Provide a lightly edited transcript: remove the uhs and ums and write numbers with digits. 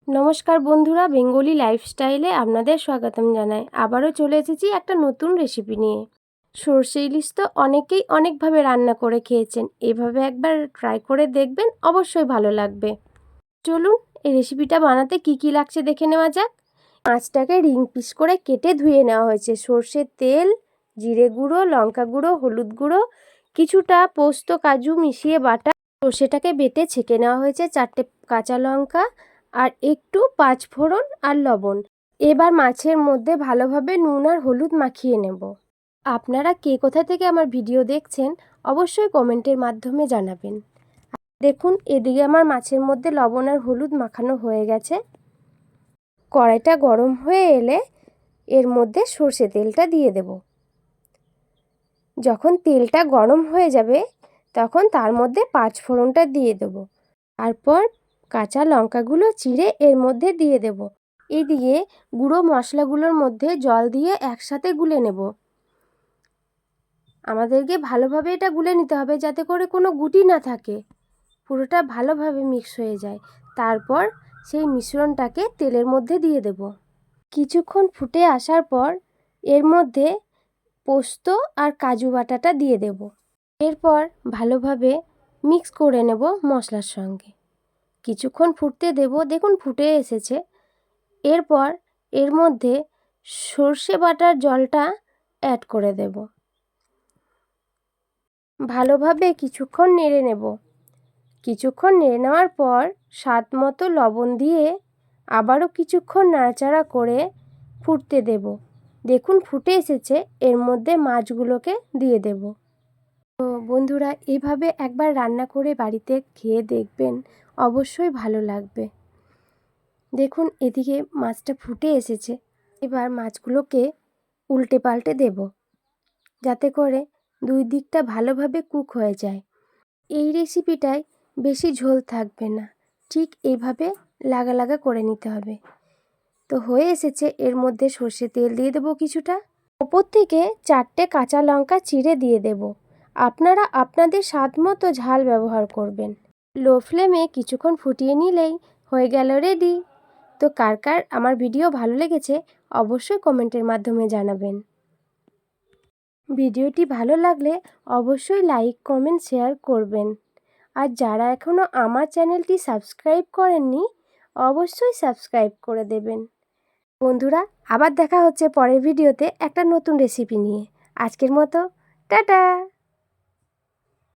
নমস্কার বন্ধুরা, বেঙ্গলি লাইফস্টাইলে আপনাদের স্বাগতম জানাই। আবারও চলে এসেছি একটা নতুন রেসিপি নিয়ে। সরষে ইলিশ তো অনেকেই অনেকভাবে রান্না করে খেয়েছেন, এভাবে একবার ট্রাই করে দেখবেন, অবশ্যই ভালো লাগবে। চলুন এই রেসিপিটা বানাতে কি কি লাগছে দেখে নেওয়া যাক। মাছটাকে রিং পিস করে কেটে ধুয়ে নেওয়া হয়েছে। সরষের তেল, জিরে গুঁড়ো, লঙ্কা গুঁড়ো, হলুদ গুঁড়ো, কিছুটা পোস্ত কাজু মিশিয়ে বাটা। সর্ষেটাকে বেটে ছেঁকে নেওয়া হয়েছে, 4টে কাঁচা লঙ্কা আর একটু পাঁচফোড়ন আর লবণ। এবার মাছের মধ্যে ভালোভাবে নুন আর হলুদ মাখিয়ে নেব। আপনারা কে কোথা থেকে আমার ভিডিও দেখছেন অবশ্যই কমেন্টের মাধ্যমে জানাবেন। দেখুন, এদিকে আমার মাছের মধ্যে লবণ আর হলুদ মাখানো হয়ে গেছে। কড়াইটা গরম হয়ে এলে এর মধ্যে সর্ষে তেলটা দিয়ে দেব। যখন তেলটা গরম হয়ে যাবে তখন তার মধ্যে পাঁচফোড়নটা দিয়ে দেব। তারপর কাঁচা লঙ্কাগুলো চিড়ে এর মধ্যে দিয়ে দেব। এদিকে গুঁড়ো মশলাগুলোর মধ্যে জল দিয়ে একসাথে গুলে নেব। আমাদেরকে ভালোভাবে এটা গুলে নিতে হবে যাতে করে কোনো গুটি না থাকে, পুরোটা ভালোভাবে মিক্স হয়ে যায়। তারপর সেই মিশ্রণটাকে তেলের মধ্যে দিয়ে দেব। কিছুক্ষণ ফুটে আসার পর এর মধ্যে পোস্ত আর কাজু বাটাটা দিয়ে দেব। এরপর ভালোভাবে মিক্স করে নেব মশলার সঙ্গে। কিছুক্ষণ ফুটতে দেব। দেখুন ফুটে এসেছে। এরপর এর মধ্যে সর্ষে বাটার জলটা অ্যাড করে দেব। ভালোভাবে কিছুক্ষণ নেড়ে নেব। কিছুক্ষণ নেড়ে নেওয়ার পর স্বাদ মতো লবণ দিয়ে আবারও কিছুক্ষণ নাড়াচাড়া করে ফুটতে দেব। দেখুন ফুটে এসেছে। এর মধ্যে মাছগুলোকে দিয়ে দেব। তো বন্ধুরা, এইভাবে একবার রান্না করে বাড়িতে খেয়ে দেখবেন, অবশ্যই ভালো লাগবে। দেখুন এদিকে মাছটা ফুটে এসেছে। এবার মাছগুলোকে উল্টে পাল্টে দেব যাতে করে দুই দিকটা ভালোভাবে কুক হয়ে যায়। এই রেসিপিটায় বেশি ঝোল থাকবে না, ঠিক এইভাবে লাগা লাগা করে নিতে হবে। তো হয়ে এসেছে। এর মধ্যে সর্ষে তেল দিয়ে দেবো কিছুটা। ওপর থেকে 4টে কাঁচা লঙ্কা চিড়ে দিয়ে দেব। আপনারা আপনাদের স্বাদ মতো ঝাল ব্যবহার করবেন। লো ফ্লেমে কিছুক্ষণ ফুটিয়ে নিলেই হয়ে গেল রেডি। তো কার কার আমার ভিডিও ভালো লেগেছে অবশ্যই কমেন্টের মাধ্যমে জানাবেন। ভিডিওটি ভালো লাগলে অবশ্যই লাইক, কমেন্ট, শেয়ার করবেন। আর যারা এখনও আমার চ্যানেলটি সাবস্ক্রাইব করেননি অবশ্যই সাবস্ক্রাইব করে দেবেন। বন্ধুরা, আবার দেখা হচ্ছে পরের ভিডিওতে একটা নতুন রেসিপি নিয়ে। আজকের মতো টাটা।